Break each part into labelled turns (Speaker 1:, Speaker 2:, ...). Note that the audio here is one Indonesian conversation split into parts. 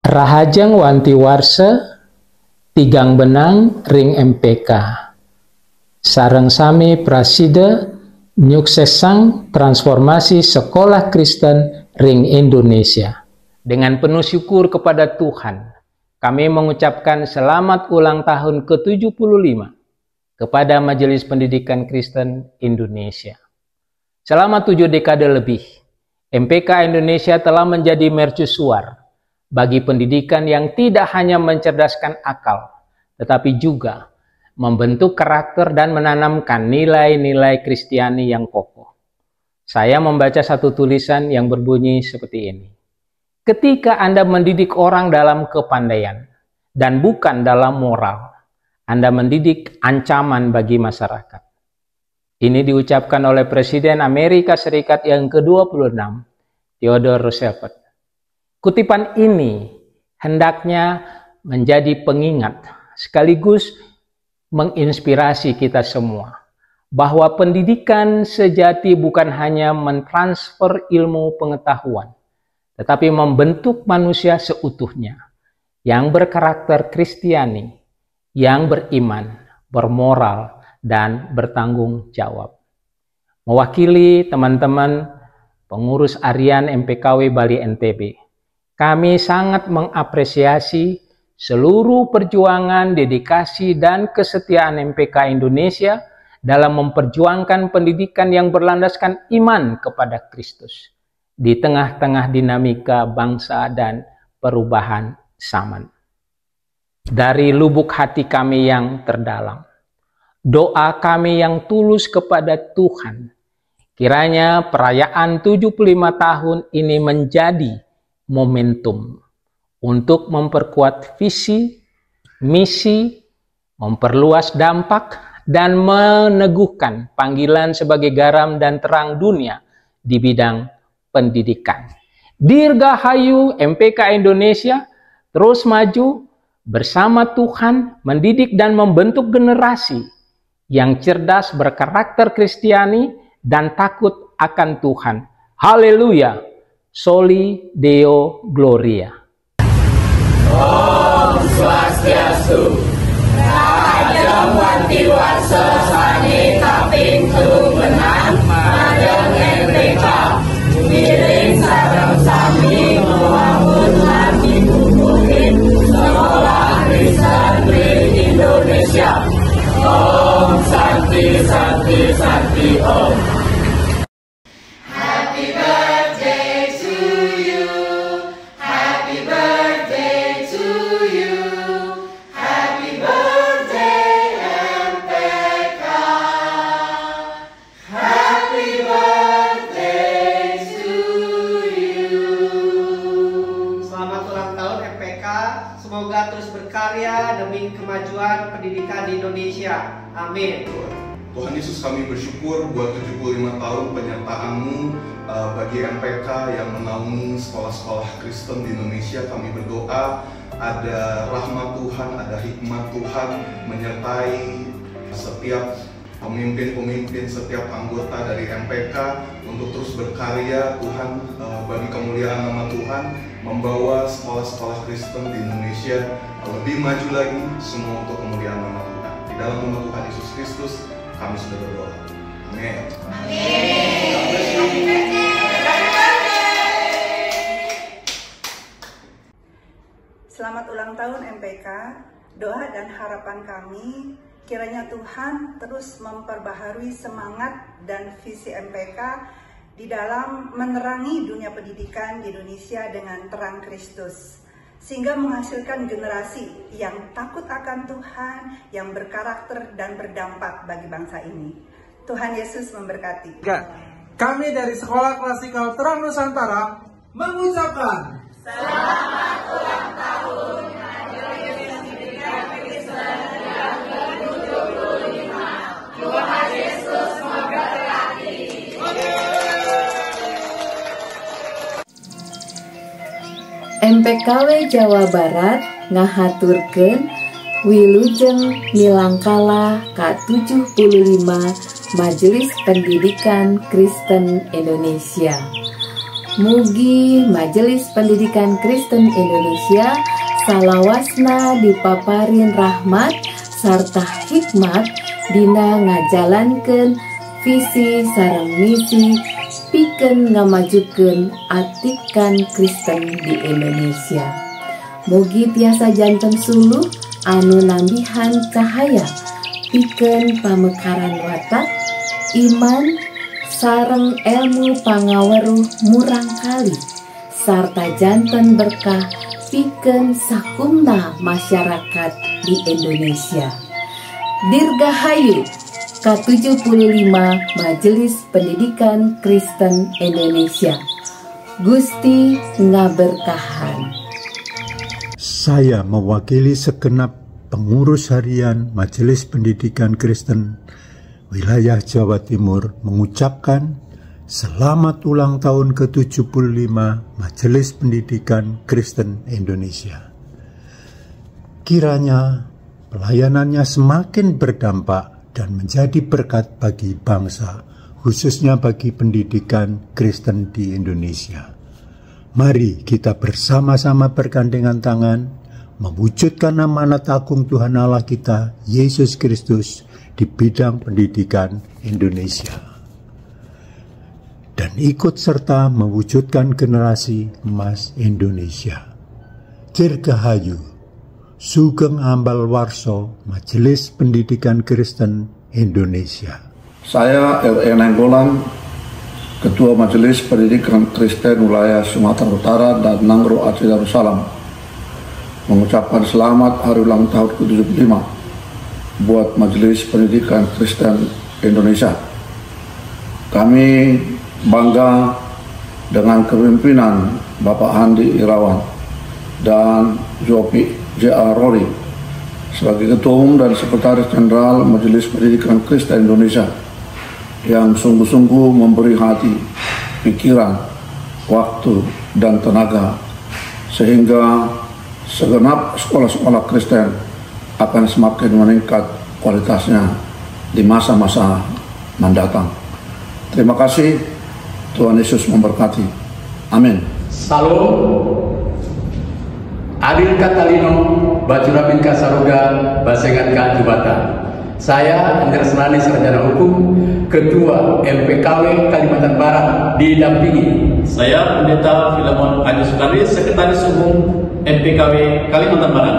Speaker 1: Rahajeng wanti warsa tigang benang ring MPK sareng sami prasida nyuksesang transformasi sekolah Kristen ring Indonesia. Dengan penuh syukur kepada Tuhan, kami mengucapkan selamat ulang tahun ke-75 kepada Majelis Pendidikan Kristen Indonesia. Selama 7 dekade lebih, MPK Indonesia telah menjadi mercusuar bagi pendidikan yang tidak hanya mencerdaskan akal, tetapi juga membentuk karakter dan menanamkan nilai-nilai Kristiani yang kokoh. Saya membaca satu tulisan yang berbunyi seperti ini. Ketika Anda mendidik orang dalam kepandaian dan bukan dalam moral, Anda mendidik ancaman bagi masyarakat. Ini diucapkan oleh Presiden Amerika Serikat yang ke-26, Theodore Roosevelt. Kutipan ini hendaknya menjadi pengingat sekaligus menginspirasi kita semua bahwa pendidikan sejati bukan hanya mentransfer ilmu pengetahuan, tetapi membentuk manusia seutuhnya yang berkarakter Kristiani, yang beriman, bermoral, dan bertanggung jawab. Mewakili teman-teman pengurus harian MPKW Bali NTB, kami sangat mengapresiasi seluruh perjuangan, dedikasi, dan kesetiaan MPK Indonesia dalam memperjuangkan pendidikan yang berlandaskan iman kepada Kristus di tengah-tengah dinamika bangsa dan perubahan zaman. Dari lubuk hati kami yang terdalam, doa kami yang tulus kepada Tuhan, kiranya perayaan 75 tahun ini menjadi momentum untuk memperkuat visi, misi, memperluas dampak, dan meneguhkan panggilan sebagai garam dan terang dunia di bidang pendidikan. Dirgahayu MPK Indonesia terus maju bersama Tuhan, mendidik dan membentuk generasi yang cerdas, berkarakter Kristiani, dan takut akan Tuhan. Haleluya! Soli Deo Gloria.
Speaker 2: Om Swastiastu. Rahajeng wanti warsa sani kaping benang madeng MPK. Miring sareng sami membangun hati bubuhin sekolah Kristen di Indonesia. Om Santi Santi Santi Om. Happy birthday to you. Happy birthday to you. Happy birthday MPK. Happy birthday to you.
Speaker 3: Selamat ulang tahun MPK. Semoga terus berkarya demi kemajuan pendidikan di Indonesia. Amin.
Speaker 4: Tuhan Yesus, kami bersyukur buat 75 tahun penyertaan-Mu bagi MPK yang menaungi sekolah-sekolah Kristen di Indonesia. Kami berdoa ada rahmat Tuhan, ada hikmat Tuhan menyertai setiap pemimpin-pemimpin, setiap anggota dari MPK untuk terus berkarya Tuhan bagi kemuliaan nama Tuhan, membawa sekolah-sekolah Kristen di Indonesia lebih maju lagi, semua untuk kemuliaan nama Tuhan. Di dalam nama Tuhan Yesus Kristus kami sudah berdoa. Amin.
Speaker 5: Selamat ulang tahun MPK. Doa dan harapan kami kiranya Tuhan terus memperbaharui semangat dan visi MPK di dalam menerangi dunia pendidikan di Indonesia dengan terang Kristus, sehingga menghasilkan generasi yang takut akan Tuhan, yang berkarakter dan berdampak bagi bangsa ini. Tuhan Yesus memberkati.
Speaker 6: Kami dari Sekolah Klasikal Terang Nusantara mengucapkan
Speaker 2: Selamat ulang tahun Majelis Pendidikan Kristen yang ke-75. Tuhan Yesus memberkati.
Speaker 7: MPKW Jawa Barat ngahaturkeun wilujeng milangkala ke-75 Majelis Pendidikan Kristen Indonesia. Mugi Majelis Pendidikan Kristen Indonesia salawasna dipaparin rahmat sarta hikmat dina ngajalankeun visi sareng misi pikeun ngamajukeun atikan Kristen di Indonesia. Mugi tiasa janten suluh anu nambihan cahaya pikeun pamekaran watak iman sareng ilmu pangaweruh murang kali sarta janten berkah pikeun sakumna masyarakat di Indonesia. Dirgahayu ke-75 Majelis Pendidikan Kristen Indonesia. Gusti ngaberkahan.
Speaker 8: Saya mewakili segenap pengurus harian Majelis Pendidikan Kristen Wilayah Jawa Timur mengucapkan selamat ulang tahun ke-75 Majelis Pendidikan Kristen Indonesia. Kiranya pelayanannya semakin berdampak dan menjadi berkat bagi bangsa, khususnya bagi pendidikan Kristen di Indonesia. Mari kita bersama-sama bergandengan tangan, mewujudkan amanat agung Tuhan Allah kita, Yesus Kristus, di bidang pendidikan Indonesia. Dan ikut serta mewujudkan generasi emas Indonesia. Dirgahayu, Sugeng Ambal Warso, Majelis Pendidikan Kristen Indonesia.
Speaker 9: Saya R.E. Nenggolan, Ketua Majelis Pendidikan Kristen Wilayah Sumatera Utara dan Nangro Aceh Darussalam, mengucapkan selamat hari ulang tahun ke-75 buat Majelis Pendidikan Kristen Indonesia. Kami bangga dengan kepemimpinan Bapak Handi Irawan dan Zopi J.A. Rory sebagai Ketua Umum dan Sekretaris Jenderal Majelis Pendidikan Kristen Indonesia yang sungguh-sungguh memberi hati, pikiran, waktu, dan tenaga sehingga segenap sekolah-sekolah Kristen akan semakin meningkat kualitasnya di masa-masa mendatang. Terima kasih, Tuhan Yesus memberkati. Amin.
Speaker 10: Salam. Adil Katalino, Bajuramin Kasaruga, Basengan Kajubata. Saya Andres Senani, Sarjana Hukum, Ketua MPKW Kalimantan Barat, didampingi.
Speaker 11: Saya Pendeta Filemon Adi Sukari, Sekretaris Umum MPKW Kalimantan Barat.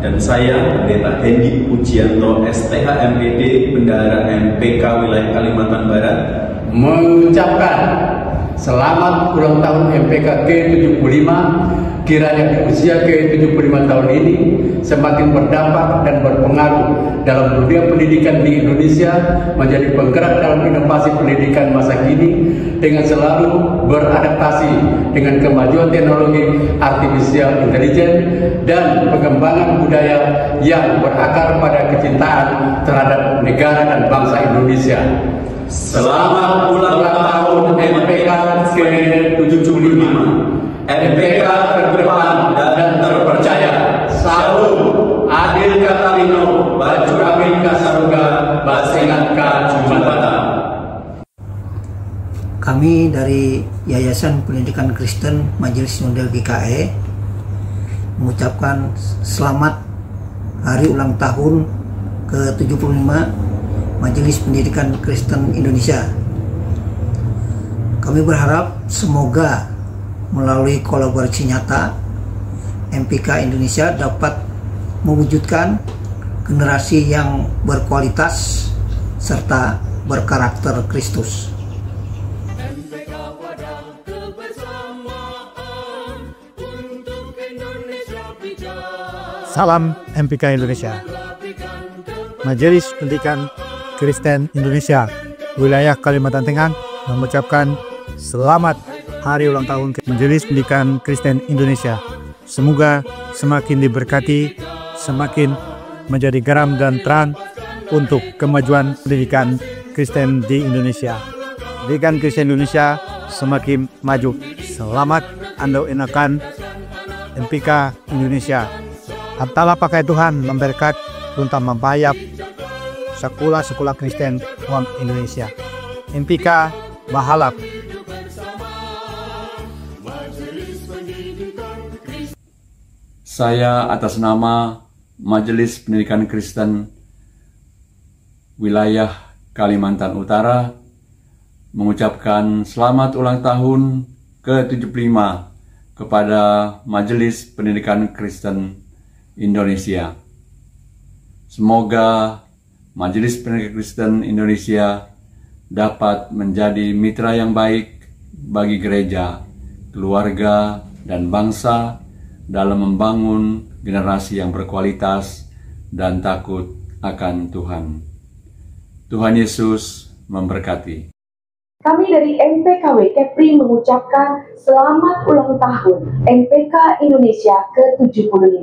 Speaker 11: Dan saya Pendeta Hendi Pujianto, STH MPD, Bendahara MPK Wilayah Kalimantan Barat,
Speaker 10: mengucapkan selamat ulang tahun MPK ke-75. Kiranya di usia ke-75 tahun ini semakin berdampak dan berpengaruh dalam dunia pendidikan di Indonesia, menjadi penggerak dalam inovasi pendidikan masa kini dengan selalu beradaptasi dengan kemajuan teknologi artificial intelligence dan pengembangan budaya yang berakar pada kecintaan terhadap negara dan bangsa Indonesia.
Speaker 11: Selamat ulang tahun MPK ke-75. MPK terdepan dan terpercaya. Salam. Adil Katalino, Bajuramin Kasaruga, Basengan Kajubata.
Speaker 12: Kami dari Yayasan Pendidikan Kristen Majelis Model GKE mengucapkan selamat hari ulang tahun ke-75 Majelis Pendidikan Kristen Indonesia. Kami berharap semoga melalui kolaborasi nyata MPK Indonesia dapat mewujudkan generasi yang berkualitas serta berkarakter Kristus.
Speaker 13: Salam MPK Indonesia. Majelis Pendidikan Kristen Indonesia Wilayah Kalimantan Tengah mengucapkan selamat hari ulang tahun Majelis Pendidikan Kristen Indonesia. Semoga semakin diberkati, semakin menjadi garam dan terang untuk kemajuan pendidikan Kristen di Indonesia. Pendidikan Kristen Indonesia semakin maju. Selamat Anda enakan MPK Indonesia. Antara pakai Tuhan memberkat untuk membayar sekolah-sekolah Kristen uang Indonesia. MPK Bahalap.
Speaker 14: Saya atas nama Majelis Pendidikan Kristen Wilayah Kalimantan Utara mengucapkan selamat ulang tahun ke-75 kepada Majelis Pendidikan Kristen Indonesia. Semoga Majelis Pendidikan Kristen Indonesia dapat menjadi mitra yang baik bagi gereja, keluarga, dan bangsa dalam membangun generasi yang berkualitas dan takut akan Tuhan. Tuhan Yesus memberkati.
Speaker 15: Kami dari MPKW Kepri mengucapkan selamat ulang tahun MPK Indonesia ke-75.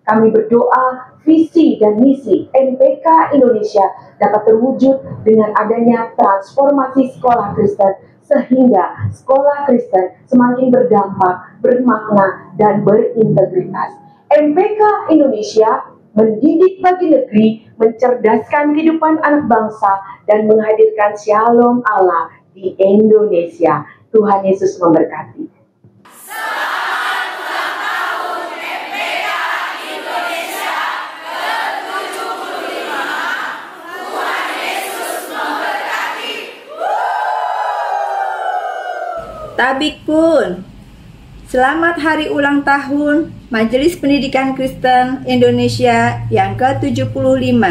Speaker 15: Kami berdoa visi dan misi MPK Indonesia dapat terwujud dengan adanya transformasi sekolah Kristen, sehingga sekolah Kristen semakin berdampak, bermakna, dan berintegritas. MPK Indonesia mendidik bagi negeri, mencerdaskan kehidupan anak bangsa, dan menghadirkan shalom Allah di Indonesia. Tuhan Yesus memberkati.
Speaker 16: Tabik pun, selamat hari ulang tahun Majelis Pendidikan Kristen Indonesia yang ke-75.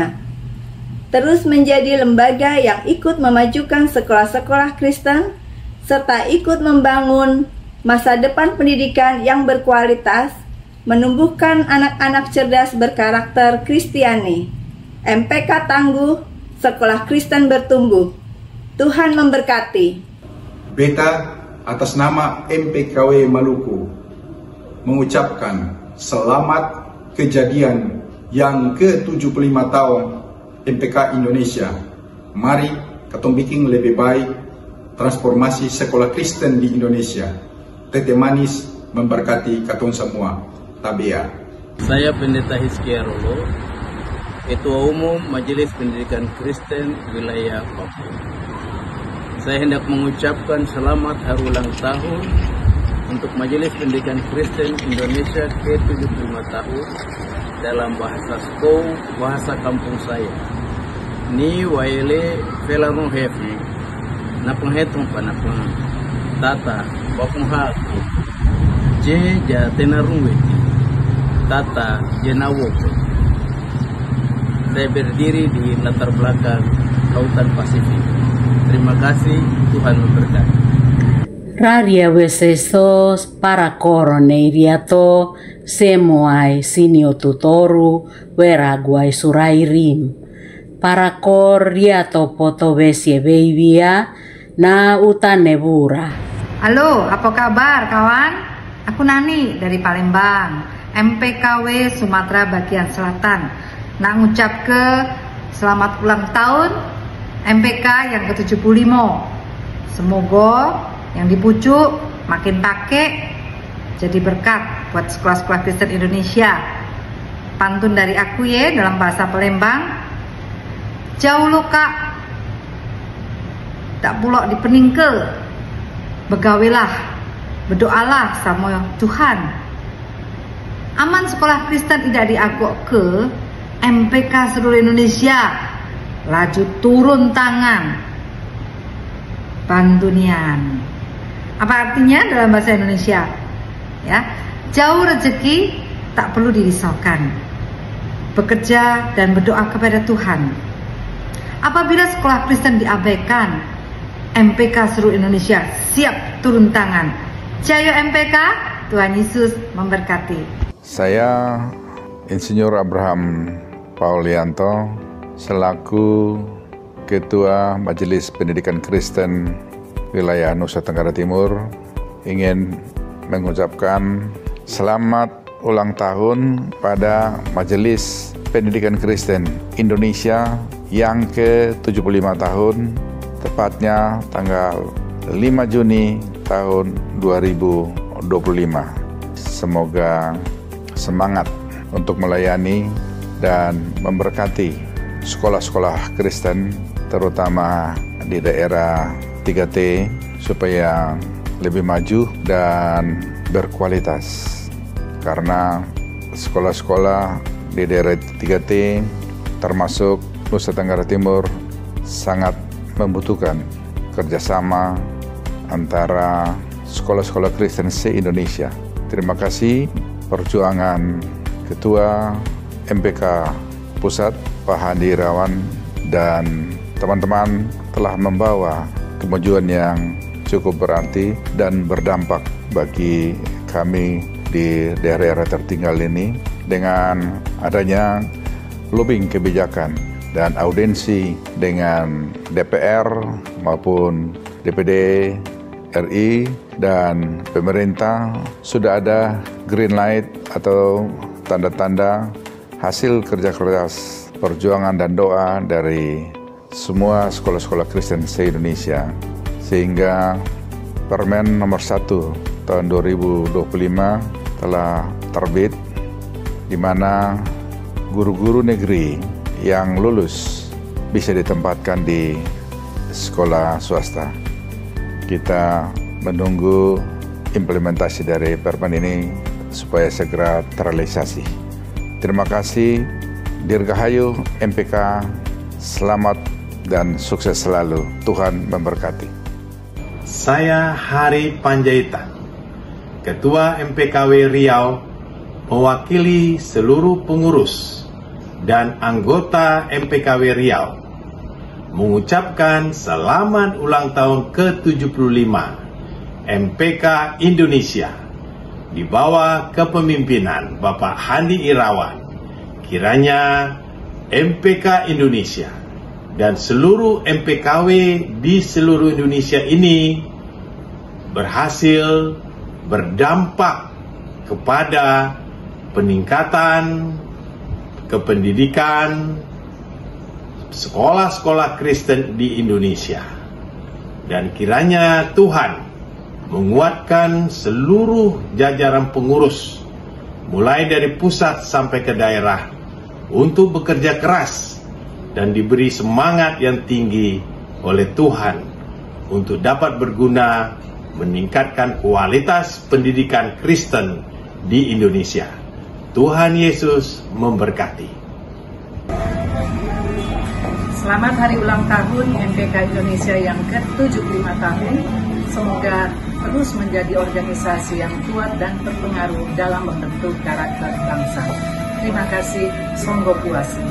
Speaker 16: Terus menjadi lembaga yang ikut memajukan sekolah-sekolah Kristen, serta ikut membangun masa depan pendidikan yang berkualitas, menumbuhkan anak-anak cerdas berkarakter Kristiani. MPK tangguh, sekolah Kristen bertumbuh. Tuhan memberkati.
Speaker 17: Beta atas nama MPKW Maluku mengucapkan selamat kejadian yang ke-75 tahun MPK Indonesia. Mari kita bikin lebih baik transformasi sekolah Kristen di Indonesia. Tete manis memberkati katong semua. Tabea.
Speaker 18: Saya Pendeta Hizkia Rolo, Ketua Umum Majelis Pendidikan Kristen Wilayah Papua. Saya hendak mengucapkan selamat hari ulang tahun untuk Majelis Pendidikan Kristen Indonesia ke-75 tahun dalam bahasa Skou, bahasa kampung saya. Ni waile velarun hefi, napang hetong panapang, tata, bakong haki, je jatenarung weti, tata, jenawoko. Saya berdiri di latar belakang Lautan Pasifik. Terima kasih, Tuhan memberkati.
Speaker 19: Raria wesesos para coroneriato semoai sinio tutoru weraguai surairim. Para corriato potobesie beibia na utanebura.
Speaker 20: Halo, apa kabar kawan? Aku Nani dari Palembang, MPKW Sumatera Bagian Selatan. Nak ngucap ke selamat ulang tahun MPK yang ke-75. Semoga yang dipucuk makin pakai jadi berkat buat sekolah-sekolah Kristen Indonesia. Pantun dari aku ya dalam bahasa Palembang. Jauh lo kak, tak pulok dipeningkel. Begawilah, berdoalah sama Tuhan. Aman sekolah Kristen tidak diagok ke MPK seluruh Indonesia. Laju turun tangan Bandunian. Apa artinya dalam bahasa Indonesia? Ya, jauh rezeki tak perlu dirisaukan. Bekerja dan berdoa kepada Tuhan. Apabila sekolah Kristen diabaikan, MPK seluruh Indonesia siap turun tangan. Jaya MPK, Tuhan Yesus memberkati.
Speaker 21: Saya Insinyur Abraham Paulianto selaku Ketua Majelis Pendidikan Kristen Wilayah Nusa Tenggara Timur ingin mengucapkan selamat ulang tahun pada Majelis Pendidikan Kristen Indonesia yang ke-75 tahun, tepatnya tanggal 5 Juni tahun 2025. Semoga semangat untuk melayani dan memberkati sekolah-sekolah Kristen, terutama di daerah 3T, supaya lebih maju dan berkualitas. Karena sekolah-sekolah di daerah 3T termasuk Nusa Tenggara Timur sangat membutuhkan kerjasama antara sekolah-sekolah Kristen se-Indonesia. Terima kasih perjuangan Ketua MPK Pusat Pak Handi Irawan dan teman-teman telah membawa kemajuan yang cukup berarti dan berdampak bagi kami di daerah-daerah tertinggal ini dengan adanya lobbying kebijakan dan audiensi dengan DPR maupun DPD RI dan pemerintah. Sudah ada green light atau tanda-tanda hasil kerja keras perjuangan dan doa dari semua sekolah-sekolah Kristen se-Indonesia, sehingga Permen nomor 1 tahun 2025 telah terbit, di mana guru-guru negeri yang lulus bisa ditempatkan di sekolah swasta. Kita menunggu implementasi dari Permen ini supaya segera terrealisasi. Terima kasih, Dirgahayu MPK, selamat dan sukses selalu. Tuhan memberkati.
Speaker 1: Saya Hari Panjaitan, Ketua MPKW Riau, mewakili seluruh pengurus dan anggota MPKW Riau, mengucapkan selamat ulang tahun ke-75 MPK Indonesia di bawah kepemimpinan Bapak Handi Irawan. Kiranya MPK Indonesia dan seluruh MPKW di seluruh Indonesia ini berhasil berdampak kepada peningkatan kependidikan sekolah-sekolah Kristen di Indonesia. Dan kiranya Tuhan menguatkan seluruh jajaran pengurus, mulai dari pusat sampai ke daerah, untuk bekerja keras dan diberi semangat yang tinggi oleh Tuhan untuk dapat berguna meningkatkan kualitas pendidikan Kristen di Indonesia. Tuhan Yesus memberkati.
Speaker 22: Selamat hari ulang tahun MPK Indonesia yang ke-75 tahun. Semoga terus menjadi organisasi yang kuat dan berpengaruh dalam membentuk karakter bangsa. Terima kasih, Songgo Puasi.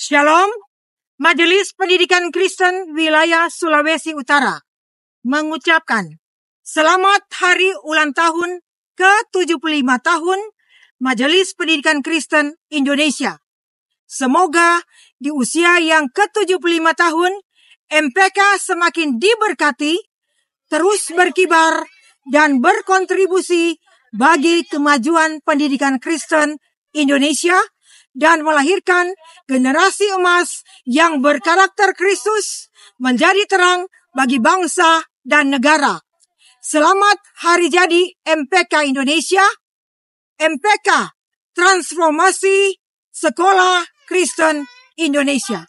Speaker 23: Shalom, Majelis Pendidikan Kristen Wilayah Sulawesi Utara mengucapkan selamat hari ulang tahun ke-75 tahun Majelis Pendidikan Kristen Indonesia. Semoga di usia yang ke-75 tahun MPK semakin diberkati, terus berkibar dan berkontribusi bagi kemajuan pendidikan Kristen Indonesia dan melahirkan generasi emas yang berkarakter Kristus menjadi terang bagi bangsa dan negara. Selamat hari jadi MPK Indonesia, MPK Transformasi Sekolah Kristen Indonesia.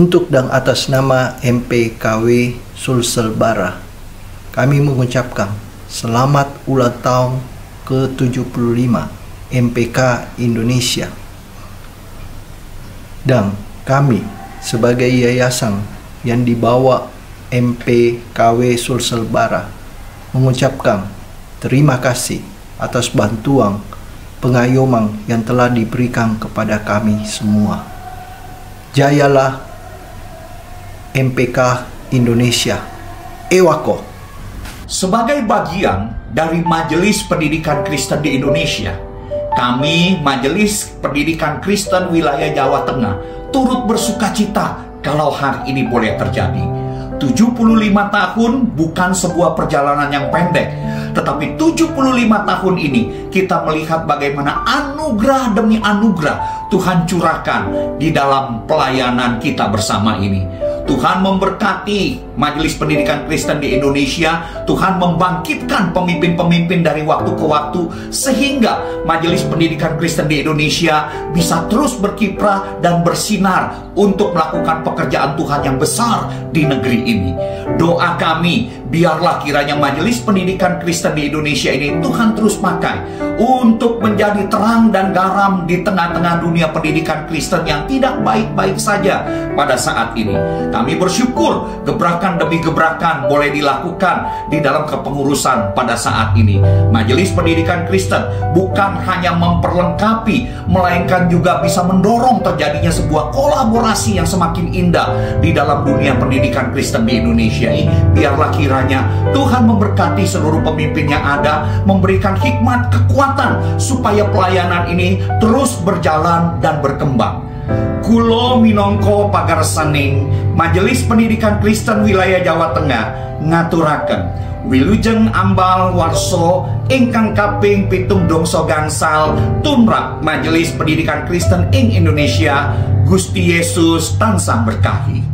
Speaker 12: Untuk dan atas nama MPKW Sulsel Bara, kami mengucapkan selamat ulang tahun ke-75 MPK Indonesia. Dan kami sebagai yayasan yang dibawa MPKW Sulsel Bara mengucapkan terima kasih atas bantuan pengayoman yang telah diberikan kepada kami semua. Jayalah MPK Indonesia. Ewako.
Speaker 24: Sebagai bagian dari Majelis Pendidikan Kristen di Indonesia, kami Majelis Pendidikan Kristen Wilayah Jawa Tengah turut bersukacita kalau hari ini boleh terjadi. 75 tahun bukan sebuah perjalanan yang pendek, tetapi 75 tahun ini kita melihat bagaimana anugerah demi anugerah Tuhan curahkan di dalam pelayanan kita bersama ini. Tuhan memberkati Majelis Pendidikan Kristen di Indonesia. Tuhan membangkitkan pemimpin-pemimpin dari waktu ke waktu, sehingga Majelis Pendidikan Kristen di Indonesia bisa terus berkiprah dan bersinar untuk melakukan pekerjaan Tuhan yang besar di negeri ini. Doa kami, biarlah kiranya Majelis Pendidikan Kristen di Indonesia ini Tuhan terus pakai untuk menjadi terang dan garam di tengah-tengah dunia pendidikan Kristen yang tidak baik-baik saja pada saat ini. Kami bersyukur gebrakan demi gebrakan boleh dilakukan di dalam kepengurusan pada saat ini. Majelis Pendidikan Kristen bukan hanya memperlengkapi, melainkan juga bisa mendorong terjadinya sebuah kolaborasi yang semakin indah di dalam dunia pendidikan Kristen di Indonesia ini. Biarlah kiranya Tuhan memberkati seluruh pemimpin yang ada, memberikan hikmat, kekuatan supaya pelayanan ini terus berjalan dan berkembang. Kulo minangka pagarsaning Majelis Pendidikan Kristen Wilayah Jawa Tengah ngaturaken wilujeng ambal warso ingkang kaping 7 gangsal tumrap Majelis Pendidikan Kristen ing Indonesia. Gusti Yesus tansah berkahi.